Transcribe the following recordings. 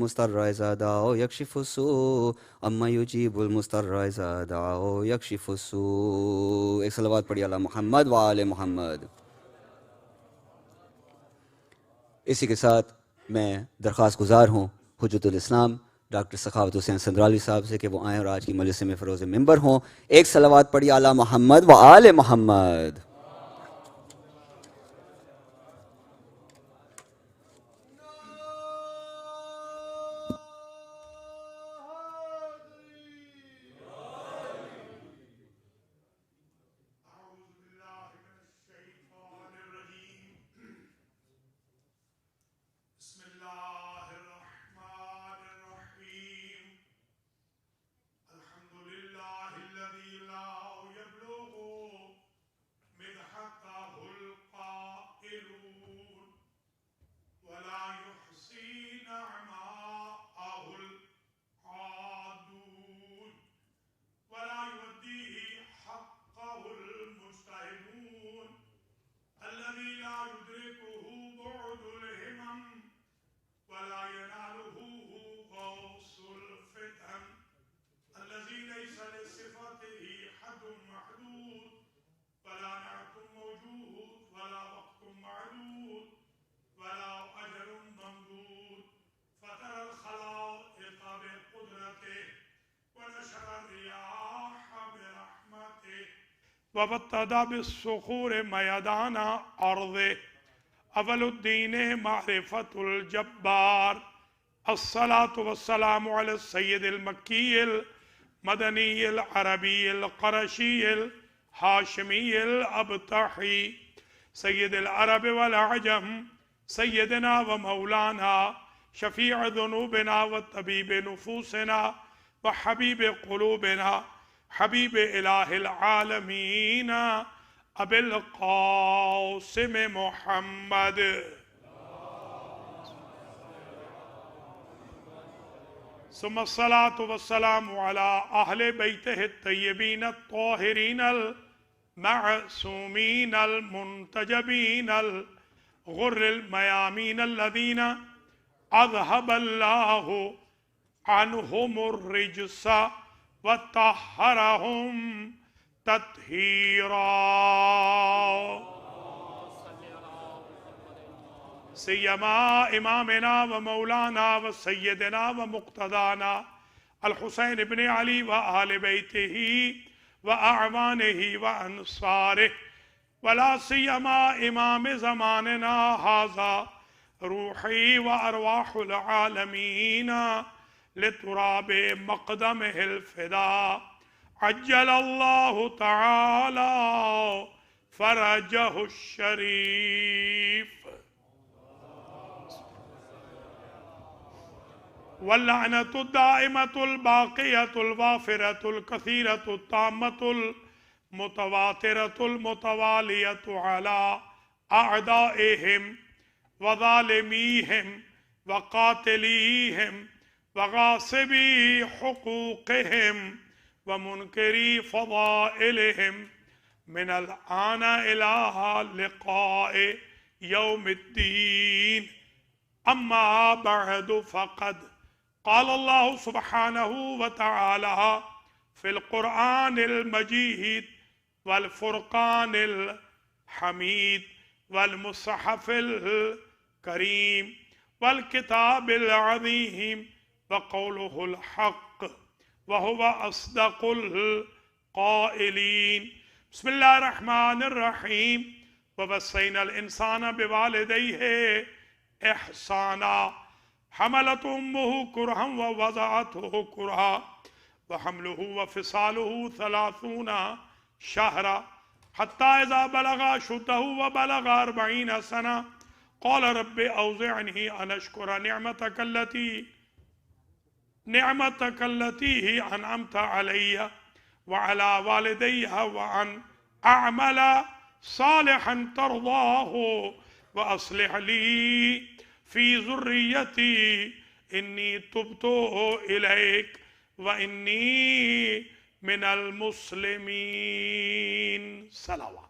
المضطر إذا دعاه يكشف السوء أما يجيب المضطر إذا دعاه يكشف السوء. ایک صلوات پڑھی علی محمد و آل محمد. اسی کے ساتھ میں درخواست گزار ہوں حجت الاسلام ڈاکٹر سخاوت حسین سندرالی صاحب سے کہ وہ آئیں اور آج کی مجلس میں فروز ممبر ہوں. ایک صلوات پڑھی علی محمد و آل محمد. وابتدى بالصخور ميدان أرضه أول الدين معرفة الجبار. الصلاة والسلام على السيد المكي المدني العربي القرشي الهاشمي الأبطحي سيد العرب والعجم سيدنا ومولانا شفيع ذنوبنا وطبيب نفوسنا وحبيب قلوبنا حبیب الہ العالمین ابی القاسم محمد. ثم الصلاة والسلام على أهل بيته الطيبين الطاهرين المعصومين المنتجبين الغر الميامين الذين أذهب الله عنهم الرجس وطهرهم تطهيرا. سيما إمامنا ومولانا وسيدنا ومقتدانا الحسين بن علي وآل بيته وأعوانه وأنصاره ولا سيما إمام زماننا هذا روحي وأرواح العالمين لتراب مقدمه الفداء عجل الله تعالى فرجه الشريف. واللعنة الدائمة الباقية الوافرة الكثيرة التامة المتواترة المتوالية على أعدائهم وظالميهم وقاتليهم وغاصبي حقوقهم ومنكري فضائلهم من الآن إلى لقاء يوم الدين. أما بعد فقد قال الله سبحانه وتعالى في القرآن المجيد والفرقان الحميد والمصحف الكريم والكتاب العظيم وقوله الحق وهو أصدق القائلين. بسم الله الرحمن الرحيم. ووصينا الإنسان بوالديه إحسانا حملته أمه كرها ووضعته كرها وحمله وفصاله 30 شهرا حتى إذا بلغ أشده وبلغ 40 سنة قال رب أوزعني أن أشكر نعمتك التي أنعمت علي وعلى والدي وأن أعمل صالحا ترضاه وأصلح لي في ذريتي إني تبت إليك وإني من المسلمين. صلوات.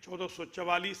1444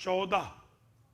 14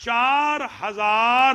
4000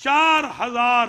4000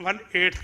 1/8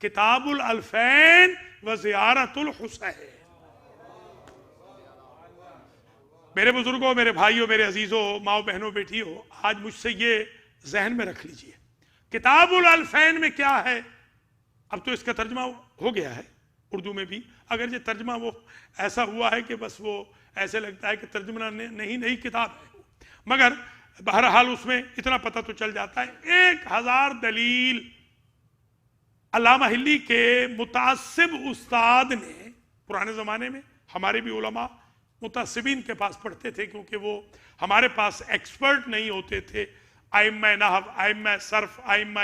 کتاب الالفین و زیارت الحسین. میرے بزرگوں، میرے بھائیوں، میرے عزیزوں، ماؤں بہنوں، بیٹیوں، آج مجھ سے یہ ذہن میں رکھ لیجئے، کتاب الالفین میں کیا ہے؟ اب تو اس کا ترجمہ ہو گیا ہے اردو میں بھی، اگر یہ ترجمہ وہ ایسا ہوا ہے کہ بس وہ ایسے لگتا ہے کہ ترجمہ نئی کتاب ہے، مگر بہرحال اس میں اتنا پتہ تو چل جاتا ہے. 1000 دلیل علامہ ہلی کے متعصب استاد نے پرانے زمانے میں، ہمارے بھی علماء متعصبین کے پاس پڑھتے تھے کیونکہ وہ ہمارے پاس ایکسپرٹ نہیں ہوتے تھے، ائمہ نحو، ائمہ صرف، ائمہ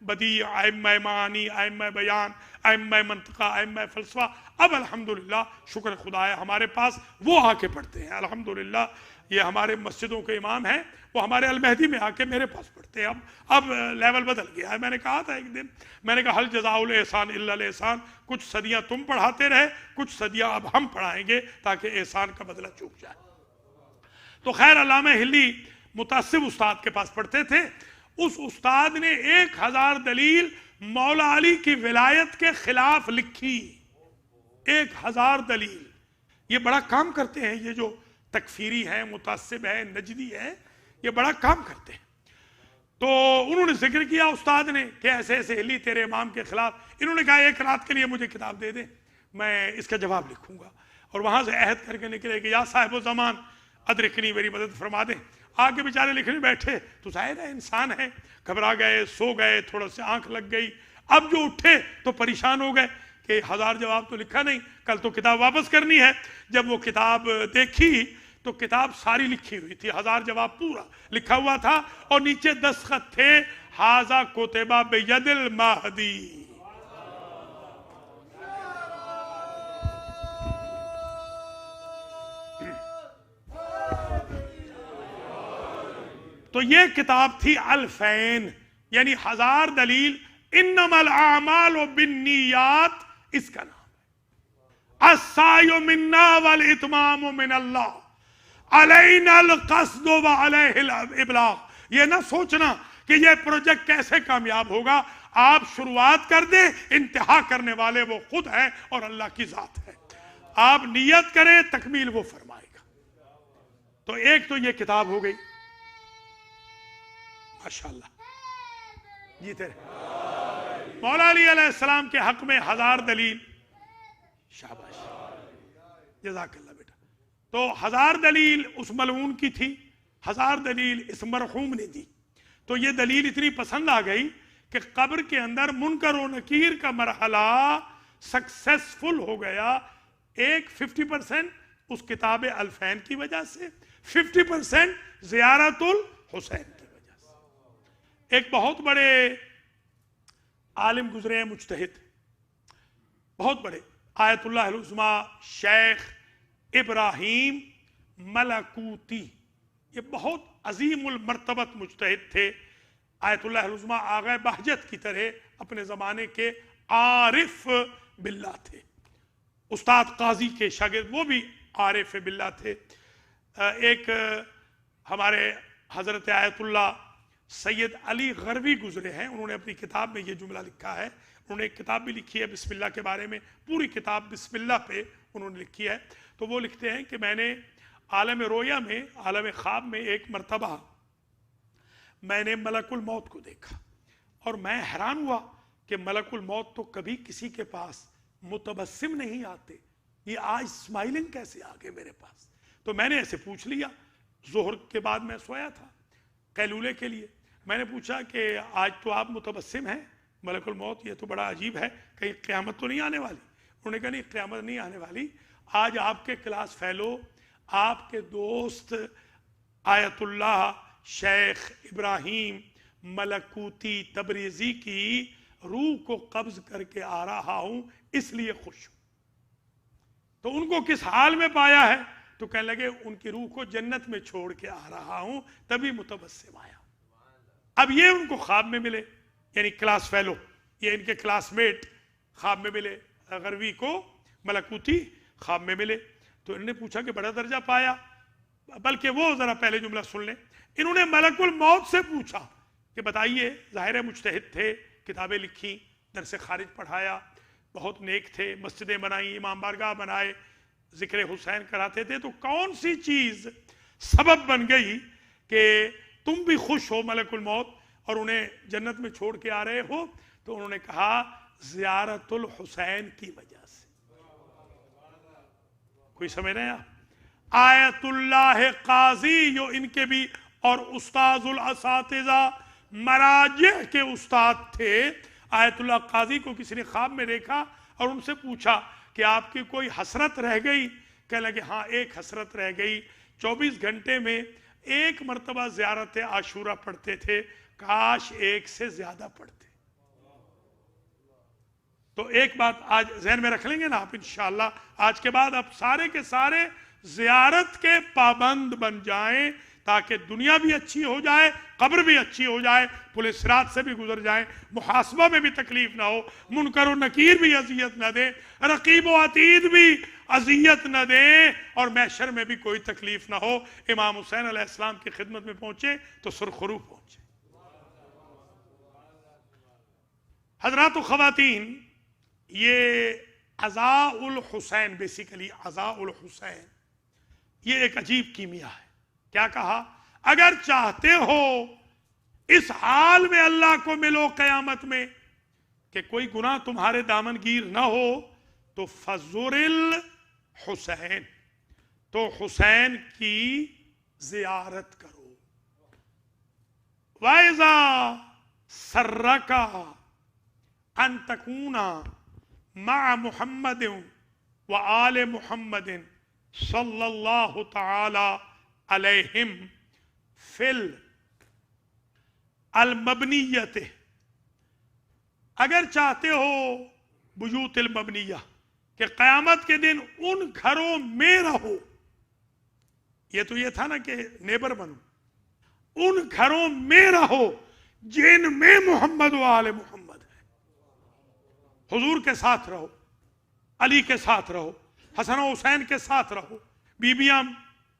بدیع، ائمہ معانی، ائمہ بیان، ائمہ منطقہ، ائمہ فلسفہ. اب الحمدللہ شکر خدا ہے ہمارے پاس وہ آ کے پڑھتے ہیں. الحمدللہ یہ ہمارے مسجدوں کے امام ہیں، وہ ہمارے المہدی میں آ کے میرے پاس پڑھتے ہیں. اب لیول بدل گیا ہے. میں نے کہا تھا ایک دن، میں نے کہا حل جزاء الاحسان الا الاحسان، کچھ صدیاں تم پڑھاتے رہے، کچھ صدیاں اب ہم پڑھائیں گے تاکہ احسان کا بدلہ چوک جائے. تو خیر علامہ ہلی متعصب استاد کے پاس پڑھتے تھے. اس استاد نے 1000 دلیل مولا علی کی ولایت کے خلاف لکھی. 1000 دلیل. یہ بڑا کام کرتے ہیں یہ جو تکفیری ہیں، متعصب ہیں، نجدی ہیں، یہ بڑا کام کرتے ہیں. تو انہوں نے ذکر کیا استاد نے کہ ایسے ایسے ہلی تیرے امام کے خلاف. انہوں نے کہا ایک رات کے لیے مجھے کتاب دے دیں، میں اس کا جواب لکھوں گا. اور وہاں سے عہد کر کے نکلے کہ یا صاحب و زمان ادرکنی، میری مدد فرما دیں. آگے بیچارے لکھنے بیٹھے تو ظاہر ہے انسان ہے، گھبرا گئے، سو گئے، تھوڑا سے آنکھ لگ گئی. اب جو اٹھے تو پریشان ہو گئے کہ 1000 جواب تو لکھا نہیں، کل تو کتاب واپس کرنی ہے. جب وہ کتاب دیکھی تو کتاب ساری لکھی ہوئی تھی، 1000 جواب پورا لکھا ہوا تھا، اور نیچے دستخط تھے ھذا کتب بید المہدی. تو یہ کتاب تھی الفین، یعنی 1000 دلیل. انما الاعمال بالنیات اس کا نام ہے. السعی منا والاتمام من اللہ، علینا القصد وعلیہ الابلاغ. یہ نہ سوچنا کہ یہ پروجیکٹ کیسے کامیاب ہوگا، آپ شروعات کر دیں، انتہا کرنے والے وہ خود ہیں اور اللہ کی ذات ہے. آپ نیت کریں، تکمیل وہ فرمائے گا. تو ایک تو یہ کتاب ہو گئی. ماشاءاللہ جیتے رہے. مولا علی علیہ السلام کے حق میں 1000 دلیل. شاباش، جزاک اللہ بیٹا. تو 1000 دلیل اس ملعون کی تھی، 1000 دلیل اس مرحوم نے دی. تو یہ دلیل اتنی پسند آ گئی کہ قبر کے اندر منکر و نکیر کا مرحلہ سکسیسفل ہو گیا. ایک 50% اس کتاب الفین کی وجہ سے، 50% زیارت الحسین کی وجہ سے. ایک بہت بڑے عالم گزرے ہیں، مجتہد، بہت بڑے، آیت اللہ العظمیٰ شیخ ابراہیم ملکوتی. یہ بہت عظیم المرتبت مجتہد تھے. آیت اللہ العظمیٰ آغا بہجت کی طرح اپنے زمانے کے عارف باللہ تھے. استاد قاضی کے شاگرد، وہ بھی عارف باللہ تھے. ایک ہمارے حضرت آیت اللہ سید علی غروی گزرے ہیں، انہوں نے اپنی کتاب میں یہ جملہ لکھا ہے. انہوں نے ایک کتاب بھی لکھی ہے بسم اللہ کے بارے میں، پوری کتاب بسم اللہ پہ انہوں نے لکھی ہے. تو وہ لکھتے ہیں کہ میں نے عالم رویا میں، عالم خواب میں ایک مرتبہ میں نے ملک الموت کو دیکھا، اور میں حیران ہوا کہ ملک الموت تو کبھی کسی کے پاس متبسم نہیں آتے، یہ آج اسمائلنگ کیسے آ گئے میرے پاس. تو میں نے ایسے پوچھ لیا، ظہر کے بعد میں سویا تھا قیلولے کے لیے. میں نے پوچھا کہ آج تو آپ متبسم ہیں ملک الموت، یہ تو بڑا عجیب ہے، کہیں قیامت تو نہیں آنے والی؟ انہوں نے کہا نہیں، قیامت نہیں آنے والی. آج آپ کے کلاس فیلو، آپ کے دوست آیت اللہ شیخ ابراہیم ملکوتی تبریزی کی روح کو قبض کر کے آ رہا ہوں، اس لیے خوش ہوں. تو ان کو کس حال میں پایا ہے؟ تو کہنے لگے ان کی روح کو جنت میں چھوڑ کے آ رہا ہوں، تبھی متبسم آیا. اب یہ ان کو خواب میں ملے، یعنی کلاس فیلو، یہ ان کے کلاس میٹ خواب میں ملے، غروی کو ملکوتی خواب میں ملے. تو انہوں نے پوچھا کہ بڑا درجہ پایا، بلکہ وہ ذرا پہلے جملہ سن لیں. انہوں نے ملک الموت سے پوچھا کہ بتائیے، ظاہر مجتہد تھے، کتابیں لکھی، درس خارج پڑھایا، بہت نیک تھے، مسجدیں بنائی، امام بارگاہ بنائے، ذکر حسین کراتے تھے. تو کون سی چیز سبب بن گئی کہ تم بھی خوش ہو ملک الموت اور انہیں جنت میں چھوڑ کے آ رہے ہو؟ تو انہوں نے کہا زیارت الحسین کی وجہ سے. کوئی سمجھ رہے ہیں آپ؟ آیت اللہ قاضی جو ان کے بھی اور استاذ الاساتذہ مراجع کے استاد تھے، آیت اللہ قاضی کو کسی نے خواب میں دیکھا اور ان سے پوچھا کہ آپ کی کوئی حسرت رہ گئی؟ کہنے لگے ہاں ایک حسرت رہ گئی، 24 گھنٹے میں ایک مرتبہ زیارت عاشورہ پڑھتے تھے، کاش ایک سے زیادہ پڑھتے. تو ایک بات آج ذہن میں رکھ لیں گے نا آپ انشاءاللہ، آج کے بعد اب سارے کے سارے زیارت کے پابند بن جائیں تاکہ دنیا بھی اچھی ہو جائے، قبر بھی اچھی ہو جائے، پل صراط سے بھی گزر جائیں، محاسبہ میں بھی تکلیف نہ ہو، منکر و نکیر بھی اذیت نہ دیں، رقیب و عتید بھی اذیت نہ دیں، اور محشر میں بھی کوئی تکلیف نہ ہو. امام حسین علیہ السلام کی خدمت میں پہنچے تو سرخرو پہنچے. حضرات و خواتین، یہ عزاء الحسین، بیسیکلی عزاء الحسین یہ ایک عجیب کیمیا ہے. کیا کہا؟ اگر چاہتے ہو اس حال میں اللہ کو ملو قیامت میں کہ کوئی گناہ تمہارے دامن گیر نہ ہو، تو فزور الحسین، تو حسین کی زیارت کرو. وَإِذَا سَرَّكَ ان تکونا مع محمد و آل محمد صلی اللہ تعالی علیہم فی المبنیت. اگر چاہتے ہو بیوت المبنیہ کہ قیامت کے دن ان گھروں میں رہو، یہ تو یہ تھا نا کہ نیبر بنو، ان گھروں میں رہو جن میں محمد و آل محمد ہے. حضور کے ساتھ رہو، علی کے ساتھ رہو، حسن و حسین کے ساتھ رہو، بیبیاں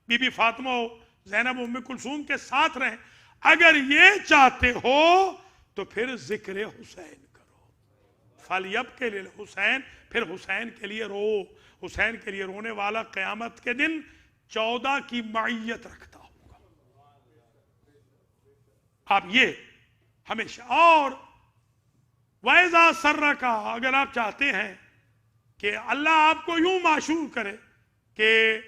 بی بی فاطمہ و زینب و ام کلثوم کے ساتھ رہیں. اگر یہ چاہتے ہو تو پھر ذکر حسین کرو. فَلْيَبْكِ لِلْحُسَيْن، پھر حسین کے لیے رو. حسین کے لیے رونے والا قیامت کے دن 14 کی معیت رکھتا ہوگا. آپ یہ ہمیشہ. اور وَإِذَا سَرَّكَ، اگر آپ چاہتے ہیں کہ اللہ آپ کو یوں معشور کرے کہ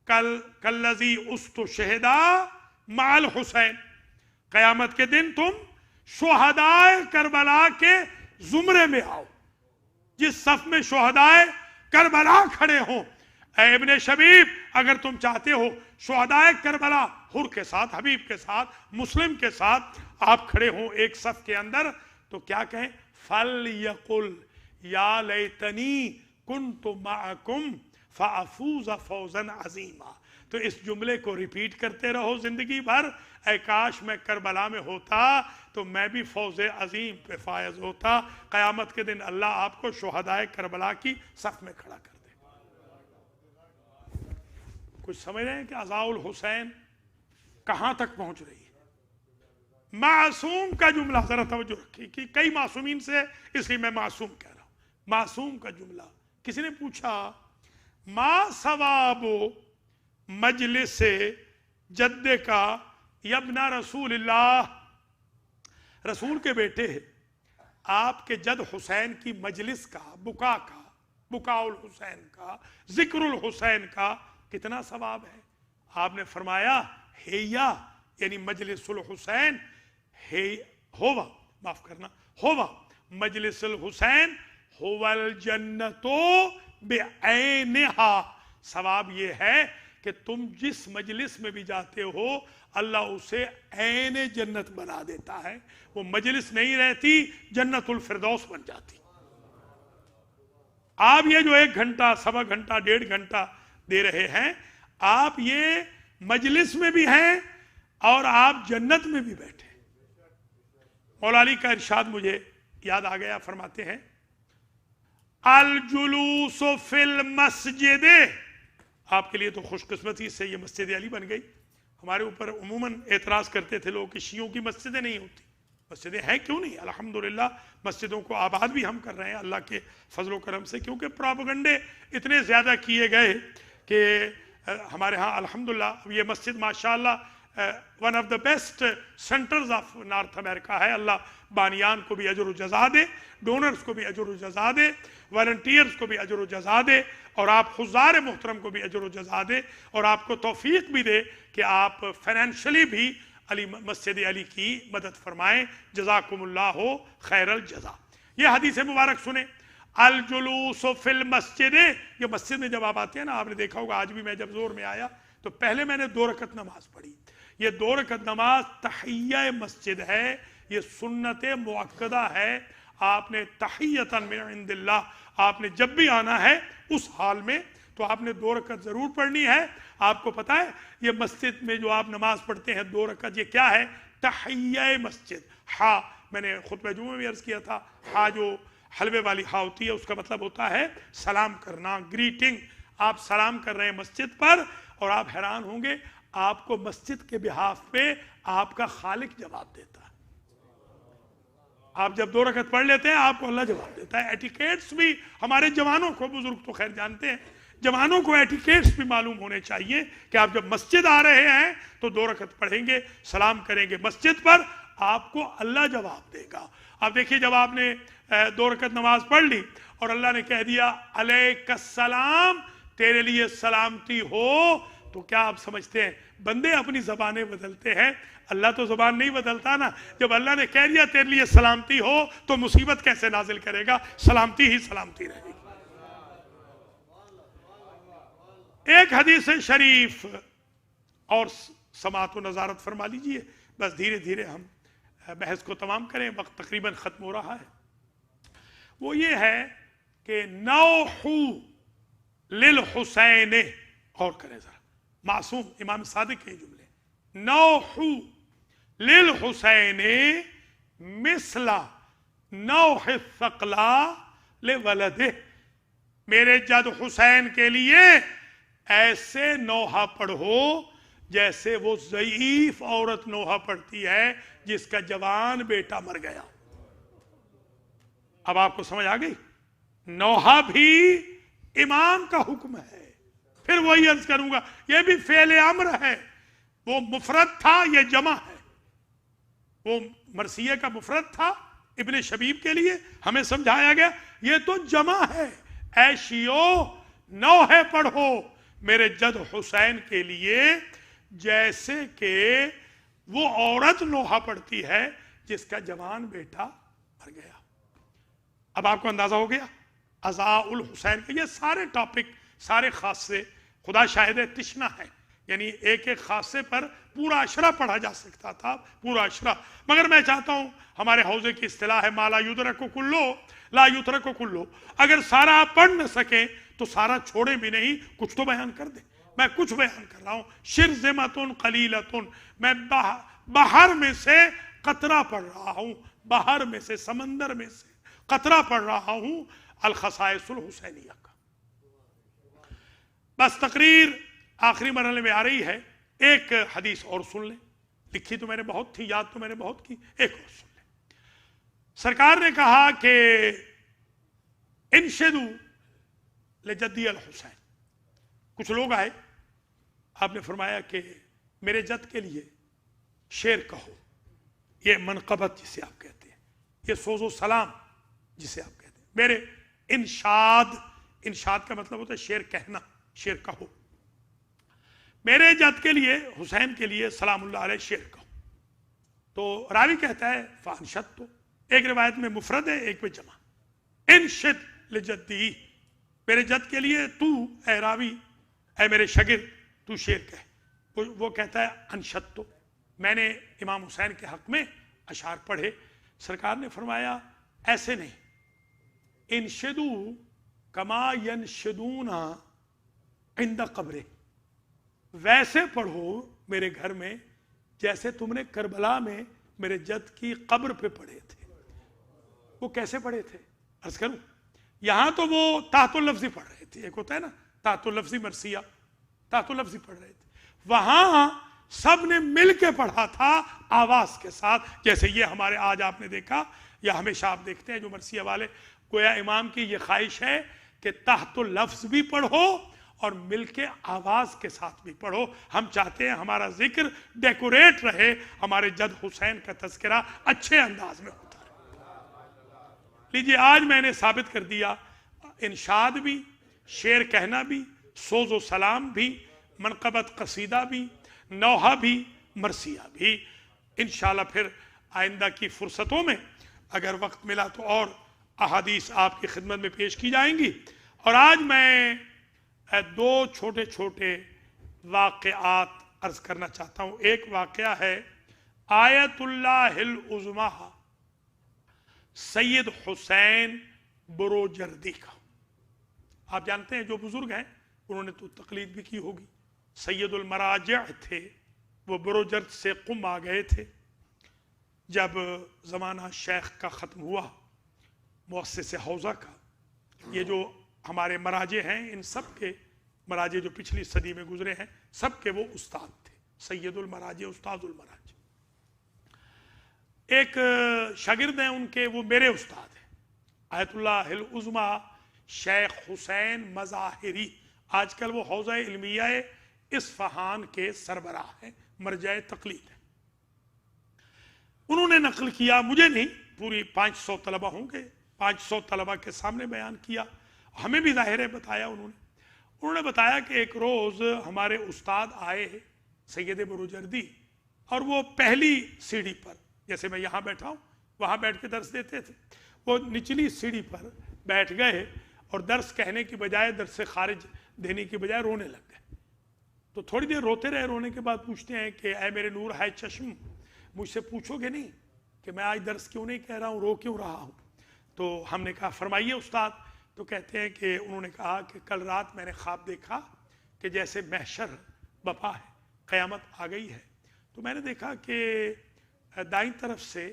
کَالَّذِي اُسْتُشْهِدَ مع الحسین، قیامت کے دن تم شہدائے کربلا کے زمرے میں آؤ، جس صف میں شہدائے کربلا کھڑے ہوں. اے ابن شبیب، اگر تم چاہتے ہو شہدائے کربلا حر کے ساتھ، حبیب کے ساتھ، مسلم کے ساتھ آپ کھڑے ہوں ایک صف کے اندر، تو کیا کہیں؟ فَلْيَقُلْ يَا لَيْتَنِي كُنْتُ مَعَكُمْ فَأَفُوزَ فَوْزًا عَظِيمًا. تو اس جملے کو ریپیٹ کرتے رہو زندگی بھر. اے کاش میں کربلا میں ہوتا تو میں بھی فوز عظیم پہ فائز ہوتا. قیامت کے دن اللہ آپ کو شہدائے کربلا کی صف میں کھڑا کر دے. کچھ سمجھ رہے ہیں کہ عزاء الحسین کہاں تک پہنچ رہی ہے؟ معصوم کا جملہ ذرا توجہ رکھیے کہ کئی معصومین سے، اس لیے میں معصوم کہہ رہا ہوں. معصوم کا جملہ. کسی نے پوچھا ما ثواب مجلس جد کا یبن رسول اللہ، رسول کے بیٹے ہیں آپ کے جد حسین کی مجلس کا، بکاء الحسین کا، ذکر الحسین کا کتنا ثواب ہے؟ آپ نے فرمایا ہیا، یعنی مجلس الحسین ہوا مجلس الحسین ہوا الجنت بعینہا. ثواب یہ ہے کہ تم جس مجلس میں بھی جاتے ہو اللہ اسے عین جنت بنا دیتا ہے. وہ مجلس نہیں رہتی، جنت الفردوس بن جاتی. آپ یہ جو 1 گھنٹہ، 1.25 گھنٹہ، 1.5 گھنٹہ دے رہے ہیں، آپ یہ مجلس میں بھی ہیں اور آپ جنت میں بھی بیٹھے. مولا علی کا ارشاد مجھے یاد آ گیا، فرماتے ہیں الجلوس فی المسجد. آپ کے لیے تو خوش قسمتی سے یہ مسجد علی بن گئی. ہمارے اوپر عموماً اعتراض کرتے تھے لوگ کہ شیعوں کی مسجدیں نہیں ہوتی. مسجدیں ہیں کیوں نہیں, الحمدللہ مسجدوں کو آباد بھی ہم کر رہے ہیں اللہ کے فضل و کرم سے, کیونکہ پروپیگنڈے اتنے زیادہ کیے گئے کہ ہمارے ہاں الحمدللہ یہ مسجد ماشاءاللہ one of the best centres of North America ہے. اللہ بانیان کو بھی اجر و جزا دے, ڈونرز کو بھی اجر و جزا دے, والنٹیئرز کو بھی اجر و جزا دے, اور آپ حضار محترم کو بھی اجر و جزا دے, اور آپ کو توفیق بھی دے کہ آپ فائنینشلی بھی علی مسجد علی کی مدد فرمائیں. جزاکم اللہ خیر الجزا. یہ حدیث مبارک سنیں, الجلوس فی المسجد. یہ مسجد میں جب آپ آتے ہیں نا, آپ نے دیکھا ہوگا آج بھی میں جب زور میں آیا تو پہلے میں نے 2 رکعت نماز پڑھی. یہ 2 رکعت نماز تحیہ مسجد ہے, یہ سنت مؤکدہ ہے. آپ نے تحیۃ من عند اللہ, آپ نے جب بھی آنا ہے اس حال میں تو آپ نے 2 رکعت ضرور پڑھنی ہے. آپ کو پتا ہے یہ مسجد میں جو آپ نماز پڑھتے ہیں 2 رکعت, یہ کیا ہے؟ تحیہ مسجد. ہاں میں نے خطبہ جمعہ میں بھی عرض کیا تھا, ہاں جو حلوے والی ہاں ہوتی ہے اس کا مطلب ہوتا ہے سلام کرنا, گریٹنگ. آپ سلام کر رہے ہیں مسجد پر, اور آپ حیران ہوں گے آپ کو مسجد کے بہاف پہ آپ کا خالق جواب دیتا ہے. آپ جب 2 رکعت پڑھ لیتے ہیں آپ کو اللہ جواب دیتا ہے. ایٹیکیٹس بھی ہمارے جوانوں کو, بزرگ تو خیر جانتے ہیں, جوانوں کو ایٹیکیٹس بھی معلوم ہونے چاہیے کہ آپ جب مسجد آ رہے ہیں تو 2 رکعت پڑھیں گے, سلام کریں گے مسجد پر, آپ کو اللہ جواب دے گا. آپ دیکھیے جب آپ نے 2 رکعت نماز پڑھ لی اور اللہ نے کہہ دیا علیک السلام, تیرے لیے سلامتی ہو, تو کیا آپ سمجھتے ہیں بندے اپنی زبانیں بدلتے ہیں, اللہ تو زبان نہیں بدلتا نا. جب اللہ نے کہہ دیا تیرے لیے سلامتی ہو تو مصیبت کیسے نازل کرے گا؟ سلامتی ہی سلامتی رہے گی. ایک حدیث شریف اور سماعت و نظارت فرما لیجئے, بس دھیرے دھیرے ہم بحث کو تمام کریں, وقت تقریباً ختم ہو رہا ہے. وہ یہ ہے کہ نوحو للحسین, اور کریں ذرا, معصوم امام صادق کے جملے, نوحو للحسین مثل نوح الثقلا لولدہ. میرے جد حسین کے لیے ایسے نوحہ پڑھو جیسے وہ ضعیف عورت نوحہ پڑھتی ہے جس کا جوان بیٹا مر گیا. اب آپ کو سمجھ آ گئی, نوحہ بھی امام کا حکم ہے. پھر وہی عرض کروں گا, یہ بھی فعل امر ہے, وہ مفرد تھا یہ جمع ہے. وہ مرثیہ کا مفرد تھا ابن شبیب کے لیے, ہمیں سمجھایا گیا یہ تو جمع ہے. اے شیعو نوحے پڑھو میرے جد حسین کے لیے جیسے کہ وہ عورت نوحہ پڑھتی ہے جس کا جوان بیٹا مر گیا. اب آپ کو اندازہ ہو گیا عزاء الحسین کا. یہ سارے ٹاپک, سارے خاصے خدا شاہد تشنا ہے, یعنی ایک ایک خاصے پر پورا عشرہ پڑھا جا سکتا تھا, پورا عشرہ. مگر میں چاہتا ہوں, ہمارے حوزے کی اصطلاح ہے ما لا یدرک کلو لا یترک کلو. اگر سارا آپ پڑھ نہ سکیں تو سارا چھوڑیں بھی نہیں, کچھ تو بیان کر دیں. میں کچھ بیان کر رہا ہوں. شرذمۃ قلیلۃ, میں بحر میں سے قطرہ پڑھ رہا ہوں, بحر میں سے, سمندر میں سے قطرہ پڑھ رہا ہوں الخصائص الحسینیہ کا. بس تقریر آخری مرحلے میں آ رہی ہے. ایک حدیث اور سن لیں, لکھی تو میں نے بہت تھی, یاد تو میں نے بہت کی, ایک اور سن لیں. سرکار نے کہا کہ انشدو لجدی الحسین. کچھ لوگ آئے, آپ نے فرمایا کہ میرے جد کے لیے شعر کہو. یہ منقبت جسے آپ کہتے ہیں, یہ سوز و سلام جسے آپ کہتے ہیں. میرے انشاد, انشاد کا مطلب ہوتا ہے شعر کہنا, شعر کہو. میرے جد کے لیے, حسین کے لیے سلام اللہ علیہ شعر کہو. تو راوی کہتا ہے فانشد. تو ایک روایت میں مفرد ہے, ایک میں جمع. انشد لجدی, میرے جد کے لیے تو اے راوی, اے میرے شاگرد, تو شعر کہہ. وہ کہتا ہے انشد. تو میں نے امام حسین کے حق میں اشعار پڑھے. سرکار نے فرمایا ایسے نہیں, انشدو کما ینشدون عند قبرے, ویسے پڑھو میرے گھر میں جیسے تم نے کربلا میں میرے جد کی قبر پہ پڑھے تھے. وہ کیسے پڑھے تھے عرض کروں؟ یہاں تو وہ تحت اللفظی پڑھ رہے تھے, ایک ہوتا ہے نا تحت اللفظی مرثیہ, تحت اللفظی پڑھ رہے تھے. وہاں سب نے مل کے پڑھا تھا آواز کے ساتھ. جیسے یہ ہمارے آج آپ نے دیکھا یا ہمیشہ آپ دیکھتے ہیں جو مرثیہ والے, گویا امام کی یہ خواہش ہے کہ تحت اللفظ بھی پڑھو اور مل کے آواز کے ساتھ بھی پڑھو. ہم چاہتے ہیں ہمارا ذکر ڈیکوریٹ رہے, ہمارے جد حسین کا تذکرہ اچھے انداز میں ہوتا رہے. لیجئے آج میں نے ثابت کر دیا, انشاد بھی, شعر کہنا بھی, سوز و سلام بھی, منقبت قصیدہ بھی, نوحہ بھی, مرثیہ بھی. انشاءاللہ پھر آئندہ کی فرصتوں میں اگر وقت ملا تو اور احادیث آپ کی خدمت میں پیش کی جائیں گی. اور آج میں دو چھوٹے چھوٹے واقعات عرض کرنا چاہتا ہوں. ایک واقعہ ہے آیت اللہ العظمیٰ سید حسین بروجردی کا. آپ جانتے ہیں جو بزرگ ہیں انہوں نے تو تقلید بھی کی ہوگی. سید المراجع تھے, وہ بروجرد سے قم آ گئے تھے جب زمانہ شیخ کا ختم ہوا, مؤسس حوزہ کا. یہ جو ہمارے مراجع ہیں ان سب کے مراجع جو پچھلی صدی میں گزرے ہیں سب کے وہ استاد تھے, سید المراجع, استاد المراجع. ایک شاگرد ہیں ان کے, وہ میرے استاد ہیں, آیت اللہ العظمیٰ شیخ حسین مظاہری. آج کل وہ حوزہ علمیہ اصفہان کے سربراہ ہیں, مرجع تقلید ہیں. انہوں نے نقل کیا, مجھے نہیں, پوری 500 طلبہ ہوں گے, 500 طلبہ کے سامنے بیان کیا, ہمیں بھی ظاہر ہے بتایا. انہوں نے بتایا کہ ایک روز ہمارے استاد آئے سید بروجردی, اور وہ پہلی سیڑھی پر, جیسے میں یہاں بیٹھا ہوں وہاں بیٹھ کے درس دیتے تھے, وہ نچلی سیڑھی پر بیٹھ گئے اور درس کہنے کی بجائے, درس سے خارج دینے کی بجائے رونے لگ گئے. تو تھوڑی دیر روتے رہے, رونے کے بعد پوچھتے ہیں کہ اے میرے نور ہے چشم, مجھ سے پوچھو گے نہیں کہ میں آج درس کیوں نہیں کہہ رہا ہوں, رو کیوں رہا ہوں؟ تو ہم نے کہا فرمائیے استاد. تو کہتے ہیں کہ انہوں نے کہا کہ کل رات میں نے خواب دیکھا کہ جیسے محشر بپا ہے, قیامت آ گئی ہے. تو میں نے دیکھا کہ دائیں طرف سے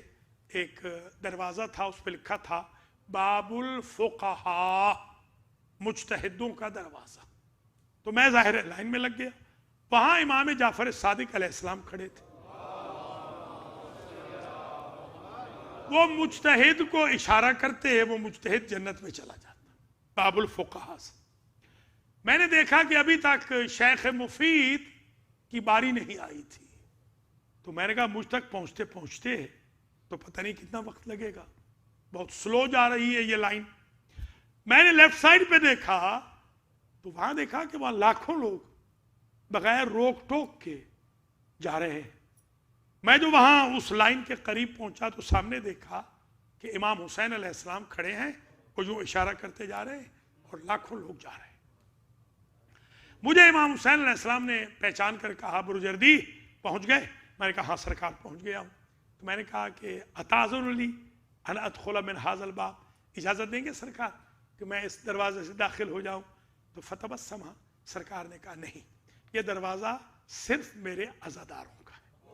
ایک دروازہ تھا, اس پہ لکھا تھا باب الفقہاء, مجتہدوں کا دروازہ. تو میں ظاہر لائن میں لگ گیا. وہاں امام جعفر صادق علیہ السلام کھڑے تھے. وہ مجتہد کو اشارہ کرتے ہیں, وہ مجتہد جنت میں چلا جاتا, باب الفقہاء سے. میں نے دیکھا کہ ابھی تک شیخ مفید کی باری نہیں آئی تھی. تو میں نے کہا مجھ تک پہنچتے پہنچتے تو پتہ نہیں کتنا وقت لگے گا, بہت سلو جا رہی ہے یہ لائن. میں نے لیفٹ سائڈ پہ دیکھا تو وہاں دیکھا کہ وہاں لاکھوں لوگ بغیر روک ٹوک کے جا رہے ہیں. میں جو وہاں اس لائن کے قریب پہنچا تو سامنے دیکھا کہ امام حسین علیہ السلام کھڑے ہیں, وہ جو اشارہ کرتے جا رہے ہیں, اور لاکھوں لوگ جا رہے ہیں. مجھے امام حسین علیہ السلام نے پہچان کر کہا بروجردی پہنچ گئے؟ میں نے کہا ہاں سرکار پہنچ گیا ہوں. تو میں نے کہا کہ اتاذن لی ان ادخل من ھذا الباب, اجازت دیں گے سرکار کہ میں اس دروازے سے داخل ہو جاؤں؟ تو فتبسم, سرکار نے کہا نہیں, یہ دروازہ صرف میرے عزاداروں کا ہے,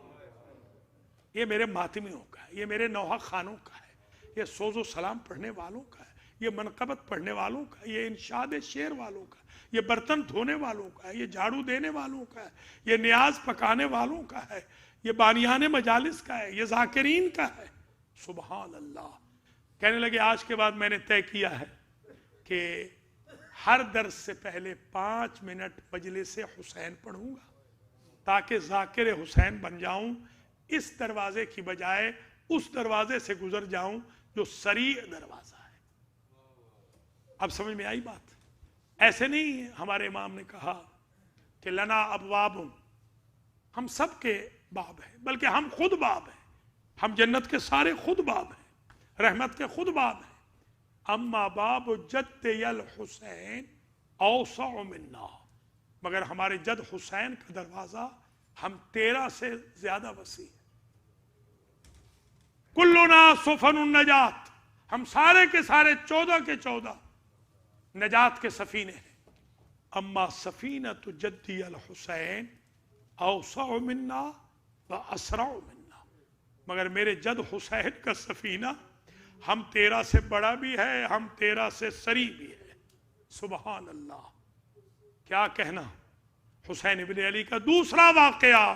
یہ میرے ماتمیوں کا ہے, یہ میرے نوحہ خانوں کا ہے, یہ سوز و سلام پڑھنے والوں کا ہے, یہ منقبت پڑھنے والوں کا, یہ انشاد شعر والوں کا, یہ برتن دھونے والوں کا ہے, یہ جھاڑو دینے والوں کا ہے, یہ نیاز پکانے والوں کا ہے, یہ بانیان مجالس کا ہے, یہ ذاکرین کا ہے. سبحان اللہ. کہنے لگے آج کے بعد میں نے طے کیا ہے کہ ہر درس سے پہلے 5 منٹ مجلس حسین پڑھوں گا تاکہ ذاکر حسین بن جاؤں, اس دروازے کی بجائے اس دروازے سے گزر جاؤں جو سریع دروازہ ہے. اب سمجھ میں آئی بات؟ ایسے نہیں ہمارے امام نے کہا کہ لنا ابواب, ہم سب کے باب ہیں, بلکہ ہم خود باب ہیں, ہم جنت کے سارے خود باب ہیں, رحمت کے خود باب ہیں. اما باب جد الحسین اوسع منا, مگر ہمارے جد حسین کا دروازہ ہم 13 سے زیادہ وسیع ہے. کلنا سفن النجات, ہم سارے کے سارے 14 کے 14 نجات کے سفینے ہیں. اما سفینۃ جدی الحسین اوسع منا و اسرع منا, مگر میرے جد حسین کا سفینہ ہم 13 سے بڑا بھی ہے, ہم 13 سے سری بھی ہے. سبحان اللہ. کیا کہنا حسین ابن علی کا. دوسرا واقعہ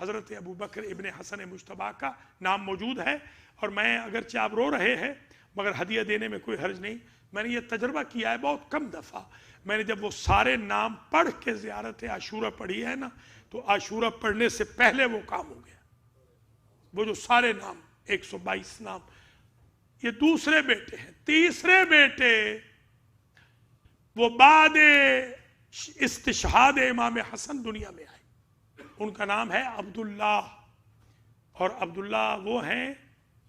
حضرت ابو بکر ابن حسن مجتبی کا نام موجود ہے. اور میں اگرچہ آپ رو رہے ہیں مگر ہدیہ دینے میں کوئی حرج نہیں. میں نے یہ تجربہ کیا ہے بہت کم دفعہ. میں نے جب وہ سارے نام پڑھ کے زیارت عاشورہ پڑھی ہے نا تو عاشورہ پڑھنے سے پہلے وہ کام ہو گیا. وہ جو سارے نام 122 نام. یہ دوسرے بیٹے ہیں. تیسرے بیٹے وہ بعد استشہاد امام حسن دنیا میں آئے. ان کا نام ہے عبداللہ. اور عبداللہ وہ ہیں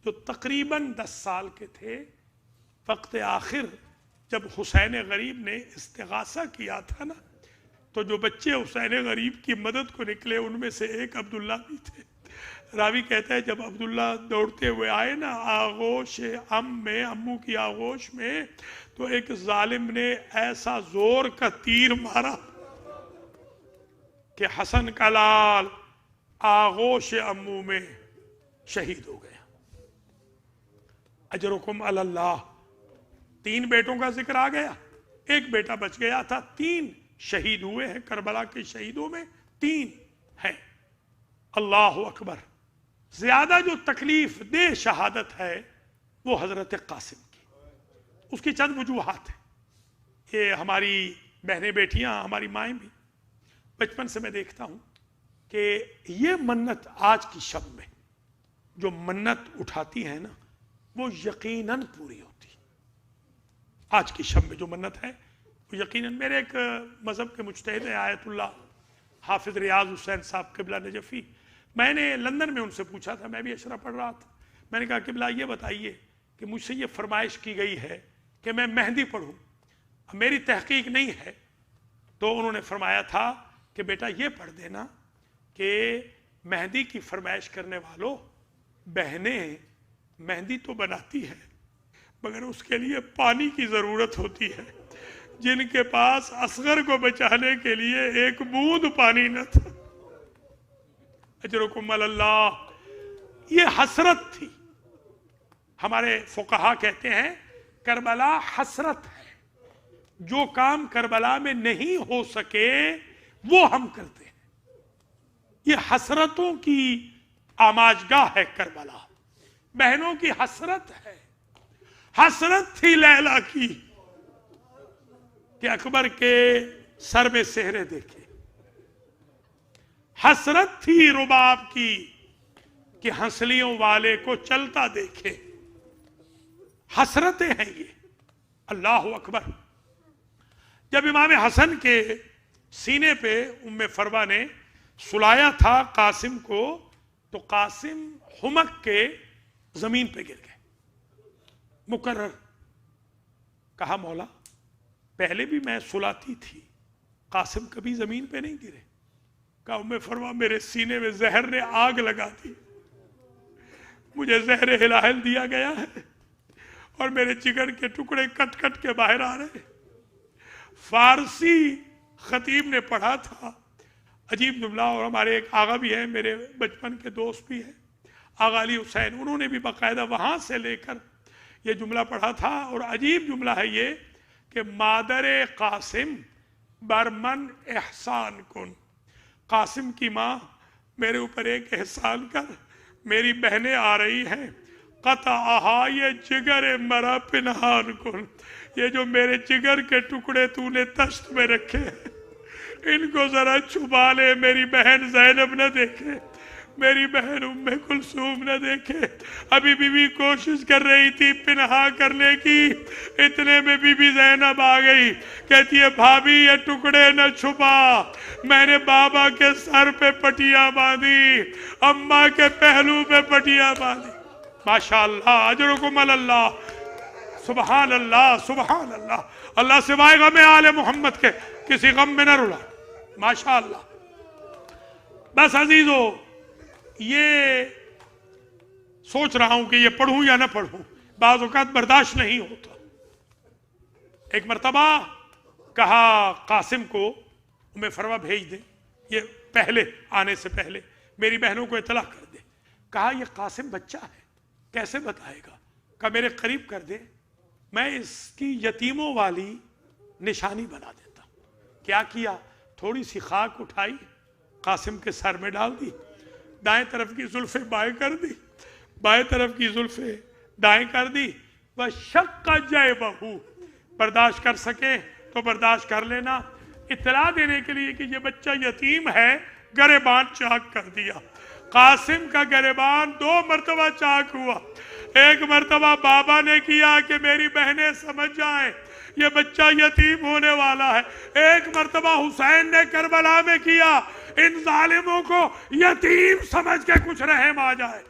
جو تقریباً 10 سال کے تھے. وقت آخر جب حسین غریب نے استغاثہ کیا تھا نا تو جو بچے حسین غریب کی مدد کو نکلے ان میں سے ایک عبداللہ بھی تھے. راوی کہتا ہے جب عبداللہ دوڑتے ہوئے آئے نا آغوش میں امو کی آغوش میں تو ایک ظالم نے ایسا زور کا تیر مارا کہ حسن کا لال آغوش امو میں شہید ہو گیا. اجرکم علی اللہ. 3 بیٹوں کا ذکر آ گیا. ایک بیٹا بچ گیا تھا. 3 شہید ہوئے ہیں. کربلا کے شہیدوں میں 3 ہیں. اللہ اکبر. زیادہ جو تکلیف دہ شہادت ہے وہ حضرت قاسم کی. اس کی چند وجوہات ہیں. یہ ہماری بہنیں بیٹیاں ہماری مائیں بھی بچپن سے میں دیکھتا ہوں کہ یہ منت آج کی شب میں جو منت اٹھاتی ہیں نا وہ یقیناً پوری ہوتی. آج کی شب میں جو منت ہے وہ یقیناً. میرے ایک مذہب کے مجتہد ہیں آیت اللہ حافظ ریاض حسین صاحب قبلہ نجفی. میں نے لندن میں ان سے پوچھا تھا. میں بھی اشرا پڑھ رہا تھا. میں نے کہا قبلہ یہ بتائیے کہ مجھ سے یہ فرمائش کی گئی ہے کہ میں مہندی پڑھوں. میری تحقیق نہیں ہے. تو انہوں نے فرمایا تھا کہ بیٹا یہ پڑھ دینا کہ مہندی کی فرمائش کرنے والوں بہنیں مہندی تو بناتی ہے مگر اس کے لیے پانی کی ضرورت ہوتی ہے. جن کے پاس اصغر کو بچانے کے لیے ایک بوند پانی نہ تھا. اجرکم علی اللہ. یہ حسرت تھی. ہمارے فقہا کہتے ہیں کربلا حسرت ہے. جو کام کربلا میں نہیں ہو سکے وہ ہم کرتے ہیں. یہ حسرتوں کی آماجگاہ ہے کربلا. بہنوں کی حسرت ہے. حسرت تھی لیلا کی کہ اکبر کے سر میں سہرے دیکھے. حسرت تھی رباب کی کہ ہنسلیوں والے کو چلتا دیکھے. حسرتیں ہیں یہ. اللہ اکبر. جب امام حسن کے سینے پہ ام فروا نے سلایا تھا قاسم کو تو قاسم حمق کے زمین پہ گر گئے. مقرر. کہا مولا پہلے بھی میں سلاتی تھی قاسم کبھی زمین پہ نہیں گرے. کہا ام فروا میرے سینے میں زہر نے آگ لگا دی. مجھے زہر ہلاہل دیا گیا ہے اور میرے جگر کے ٹکڑے کٹ کٹ کے باہر آ رہے. فارسی خطیب نے پڑھا تھا عجیب جملہ. اور ہمارے ایک آغا بھی ہیں میرے بچپن کے دوست بھی ہیں آغا علی حسین. انہوں نے بھی باقاعدہ وہاں سے لے کر یہ جملہ پڑھا تھا. اور عجیب جملہ ہے یہ کہ مادر قاسم برمن احسان کن. قاسم کی ماں میرے اوپر ایک احسان کر. میری بہنیں آ رہی ہیں. قطعہا یہ جگر مرا پنہان کن. یہ جو میرے جگر کے ٹکڑے تو نے تشت میں رکھے ان کو ذرا چھپا لے. میری بہن زینب نہ دیکھے. میری بہن ام کلثوم نہ دیکھے. ابھی بی بی کوشش کر رہی تھی پنہا کرنے کی. اتنے میں بی بی زینب آ گئی. کہتی ہے بھابھی یہ ٹکڑے نہ چھپا. میں نے بابا کے سر پہ پٹیاں باندھی اماں کے پہلو پہ پٹیاں باندھی. ماشاءاللہ. اجرکم علی اللہ. سبحان اللہ سبحان اللہ. اللہ سوائے غم آل محمد کے کسی غم میں نہ رلا. ماشاءاللہ. بس عزیزو یہ سوچ رہا ہوں کہ یہ پڑھوں یا نہ پڑھوں. بعض اوقات برداشت نہیں ہوتا. ایک مرتبہ کہا قاسم کو ام فروا بھیج دیں. یہ پہلے آنے سے پہلے میری بہنوں کو اطلاع کر دے. کہا یہ قاسم بچہ ہے کیسے بتائے گا. کہا میرے قریب کر دے میں اس کی یتیموں والی نشانی بنا دیتا ہوں. کیا کیا. تھوڑی سی خاک اٹھائی قاسم کے سر میں ڈال دی. دائیں طرف کی زلفیں بائیں کر دی، بائیں طرف کی زلفیں دائیں کر دی. وَشَقَّ جَيْبَهُ، برداشت کر سکے تو برداشت کر لینا. اطلاع دینے کے لیے کہ یہ بچہ یتیم ہے، گریبان چاک کر دیا. قاسم کا گریبان 2 مرتبہ چاک ہوا. ایک مرتبہ بابا نے کیا کہ میری بہنیں سمجھ جائیں یہ بچہ یتیم ہونے والا ہے. ایک مرتبہ حسین نے کربلا میں کیا ان ظالموں کو یتیم سمجھ کے کچھ رحم آ جائے.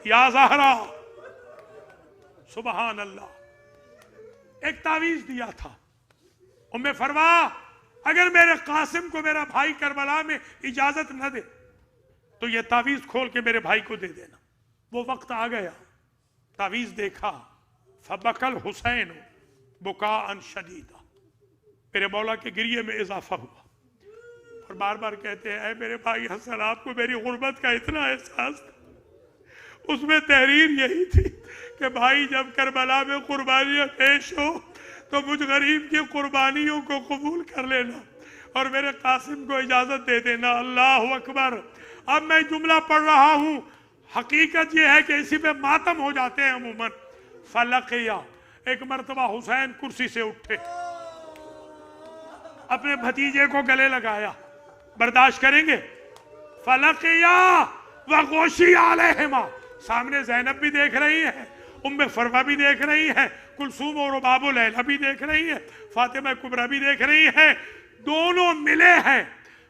یا زہرا، سبحان اللہ. ایک تعویذ دیا تھا ام فروا، اگر میرے قاسم کو میرا بھائی کربلا میں اجازت نہ دے تو یہ تعویذ کھول کے میرے بھائی کو دے دینا. وہ وقت آ گیا، تعویذ دیکھا. فبکل حسین بکاء شدیدا، میرے مولا کے گریے میں اضافہ ہوا اور بار بار کہتے ہیں اے میرے بھائی حسن، آپ کو میری غربت کا اتنا احساس تھا. اس میں تحریر یہی تھی کہ بھائی جب کربلا میں قربانیاں پیش ہو تو مجھ غریب کی قربانیوں کو قبول کر لینا اور میرے قاسم کو اجازت دے دینا. اللہ اکبر. اب میں جملہ پڑھ رہا ہوں، حقیقت یہ ہے کہ اسی پہ ماتم ہو جاتے ہیں عموماً. فلقیہ، ایک مرتبہ حسین کرسی سے اٹھے، اپنے بھتیجے کو گلے لگایا. برداشت کریں گے؟ فلقیہ وغوشی علیہما، سامنے زینب بھی دیکھ رہی ہے، ام فروا بھی دیکھ رہی ہے، کلثوم اور رباب و لیلہ بھی دیکھ رہی ہے، فاطمہ کبریٰ بھی دیکھ رہی ہے. دونوں ملے ہیں.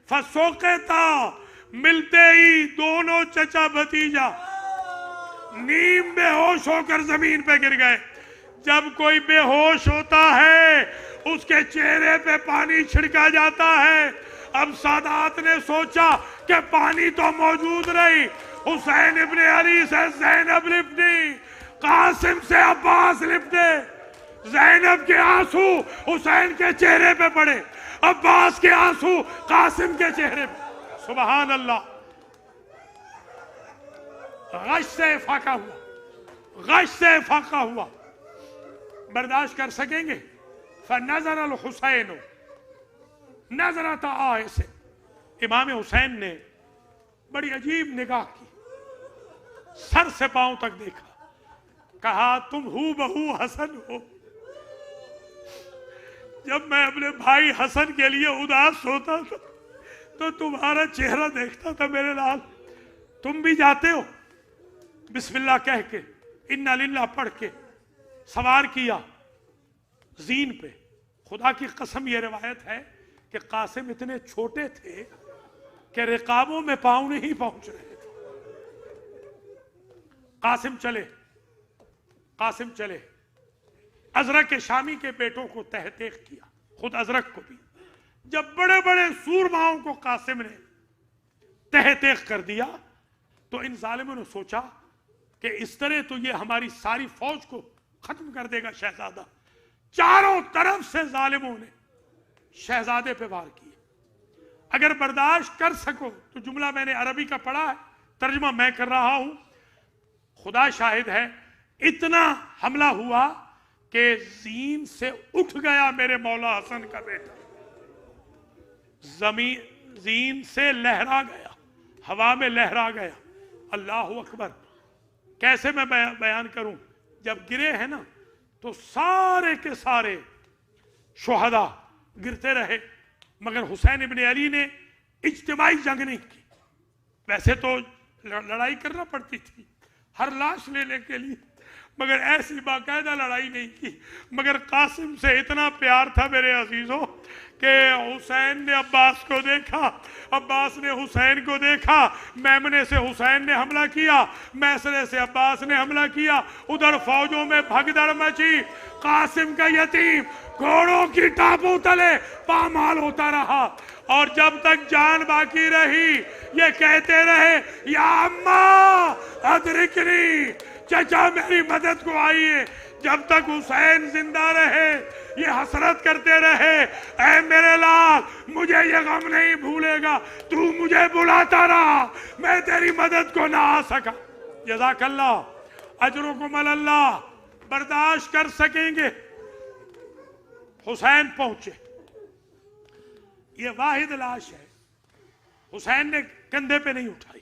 فسوقتا، ملتے ہی دونوں چچا بھتیجا نیم بے ہوش ہو کر زمین پہ گر گئے. جب کوئی بے ہوش ہوتا ہے اس کے چہرے پہ پانی چھڑکا جاتا ہے. اب سادات نے سوچا کہ پانی تو موجود رہی، حسین ابن علی سے زینب لپٹی، قاسم سے عباس لپٹے. زینب کے آنسو حسین کے چہرے پہ پڑے، عباس کے آنسو قاسم کے چہرے پہ. سبحان اللہ. غش سے فاقہ ہوا، غش سے فاقہ ہوا. برداشت کر سکیں گے؟ فنظر الحسین نظرۃ آئس، امام حسین نے بڑی عجیب نگاہ کی، سر سے پاؤں تک دیکھا. کہا تم ہو بہو حسن ہو. جب میں اپنے بھائی حسن کے لیے اداس ہوتا تھا تو تمہارا چہرہ دیکھتا تھا میرے لال. تم بھی جاتے ہو بسم اللہ کہہ کے، انا للہ پڑھ کے سوار کیا زین پہ. خدا کی قسم یہ روایت ہے کہ قاسم اتنے چھوٹے تھے کہ رقابوں میں پاؤں نہیں پہنچ رہے تھے. قاسم چلے ازرق شامی کے بیٹوں کو تحقیق کیا، خود ازرق کو بھی. جب بڑے بڑے سورماؤں کو قاسم نے تحقیق کر دیا تو ان ظالموں نے سوچا کہ اس طرح تو یہ ہماری ساری فوج کو ختم کر دے گا شہزادہ. چاروں طرف سے ظالموں نے شہزادے پہ وار کیے. اگر برداشت کر سکو تو جملہ میں نے عربی کا پڑھا ہے، ترجمہ میں کر رہا ہوں. خدا شاہد ہے اتنا حملہ ہوا کہ زین سے اٹھ گیا میرے مولا حسن کا بیٹا، زین سے لہرا گیا، ہوا میں لہرا گیا. اللہ اکبر. کیسے میں بیان کروں؟ جب گرے ہیں نا تو سارے کے سارے شہداء گرتے رہے، مگر حسین ابن علی نے اجتماعی جنگ نہیں کی. ویسے تو لڑائی کرنا پڑتی تھی ہر لاش لینے کے لیے، مگر ایسی باقاعدہ لڑائی نہیں کی. مگر قاسم سے اتنا پیار تھا میرے عزیزوں کہ حسین نے عباس کو دیکھا، عباس نے حسین کو دیکھا، میمنے سے حسین نے حملہ کیا، میسرے سے عباس نے حملہ کیا. ادھر فوجوں میں بھگدڑ مچی. قاسم کا یتیم گھوڑوں کی ٹاپوں تلے پامال ہوتا رہا اور جب تک جان باقی رہی یہ کہتے رہے یا اماں ادرکنی، چچا میری مدد کو آئیے. جب تک حسین زندہ رہے یہ حسرت کرتے رہے اے میرے لال مجھے یہ غم نہیں بھولے گا، تو مجھے بلاتا رہا، میں تیری مدد کو نہ آ سکا. جزاک اللہ، اجرکم اللہ. برداشت کر سکیں گے؟ حسین پہنچے. یہ واحد لاش ہے حسین نے کندھے پہ نہیں اٹھائی،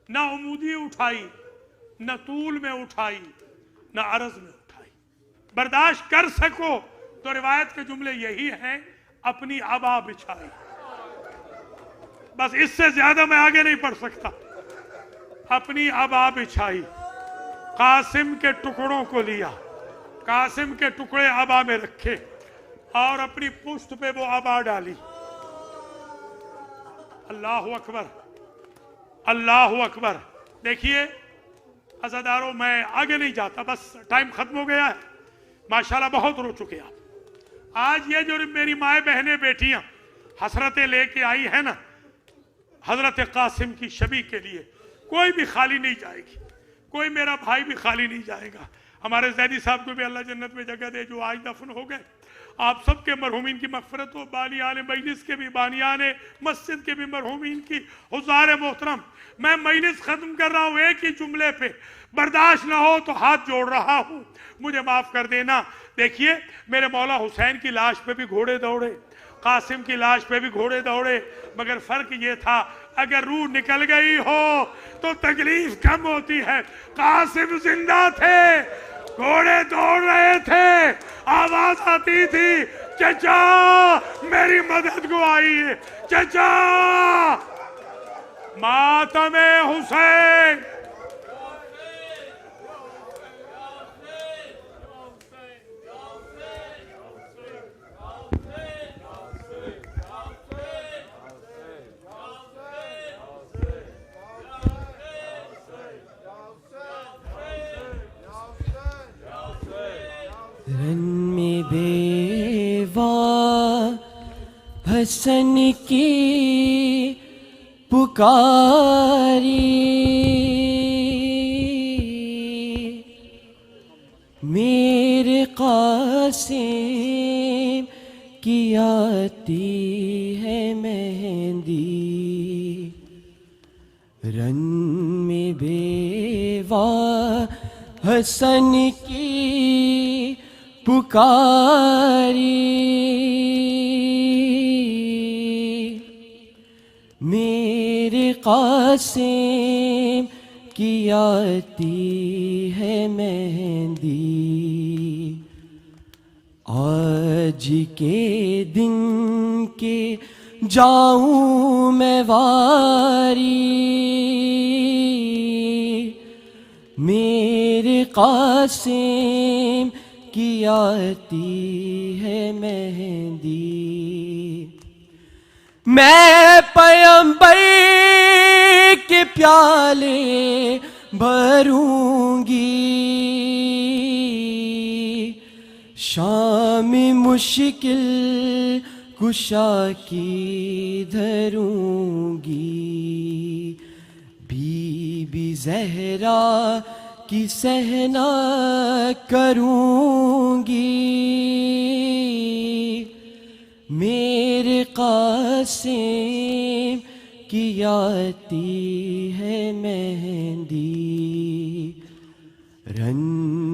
نہ عمودی اٹھائی، نہ طول میں اٹھائی، نہ عرض میں اٹھائی۔ برداشت کر سکو تو روایت کے جملے یہی ہیں، اپنی عبا بچھائی۔ بس اس سے زیادہ میں آگے نہیں پڑھ سکتا۔ اپنی عبا بچھائی، قاسم کے ٹکڑوں کو لیا، قاسم کے ٹکڑے عبا میں رکھے اور اپنی پشت پہ وہ عبا ڈالی۔ اللہ اکبر، اللہ اکبر۔ دیکھیے عزادارو، میں آگے نہیں جاتا، بس ٹائم ختم ہو گیا ہے۔ ماشاءاللہ بہت رو چکے آپ۔ آج یہ جو میری مائیں بہنیں بیٹیاں حسرتیں لے کے آئی ہیں نا حضرت قاسم کی شبی کے لیے، کوئی بھی خالی نہیں جائے گی، کوئی میرا بھائی بھی خالی نہیں جائے گا۔ ہمارے زیدی صاحب کو بھی اللہ جنت میں جگہ دے جو آج دفن ہو گئے۔ آپ سب کے مرحومین کی مغفرت ہو، بانیان مجلس کے بھی، بانیان مسجد کے بھی مرحومین کی۔ حضار محترم، میں مجلس ختم کر رہا ہوں ایک ہی جملے پہ، برداشت نہ ہو تو ہاتھ جوڑ رہا ہوں، مجھے معاف کر دینا۔ دیکھیے میرے مولا حسین کی لاش پہ بھی گھوڑے دوڑے، قاسم کی لاش پہ بھی گھوڑے دوڑے، مگر فرق یہ تھا اگر روح نکل گئی ہو تو تکلیف کم ہوتی ہے۔ قاسم زندہ تھے، گھوڑے دوڑ رہے تھے، آواز آتی تھی چچا میری مدد کو آئیے، چچا ماتم حسین۔ رن میں بیوا حسن کی پکاری، میرے قاسم کی آتی ہے مہندی، رن میں بیوا حسن کی پکاری، میرے قاسم کی آتی ہے مہندی، آج کے دن کے جاؤں میں واری، میرے قاسم کی آتی ہے مہندی، میں پیمبر کے پیالے بھروں گی، شام مشکل کشا کی دھروں گی، بی بی زہرا کی سہنا کروں گی، میرے قاسم کی آتی ہے مہندی، رن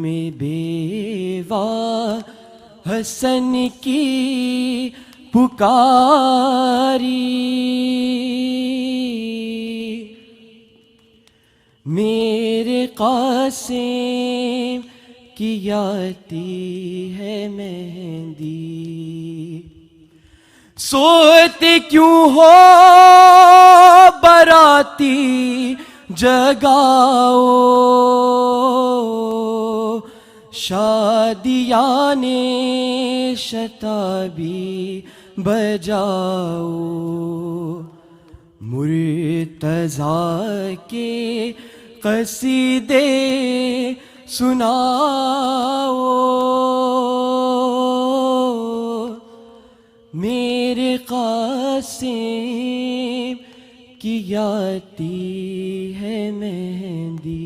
میں بیوا حسن کی پکاری، میرے قاسم کی آتی ہے مہندی، سوتے کیوں ہو باراتی جگاؤ، شادیاں شتابی بجاؤ، مرتضیٰ کے قصیدے سناؤ، میرے قاسم کی آتی ہے مہندی،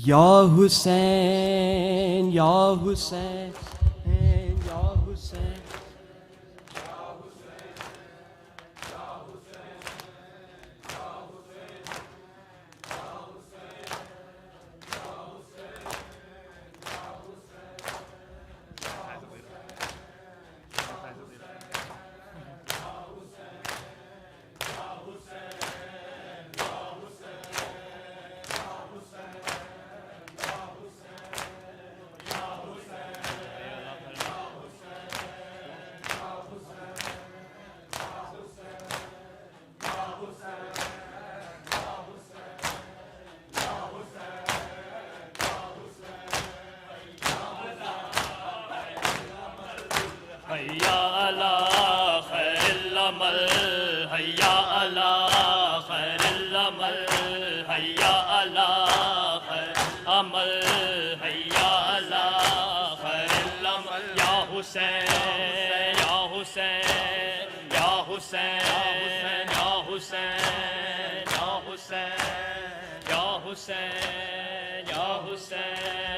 یا حسین یا حسین یا حسین، حیا علی خیر العمل حیا علی خیر العمل حیا علی خیر عمل حیا علی خیر العمل یا حسین یا حسین یا حسین یا حسین یا حسین یا حسین یا حسین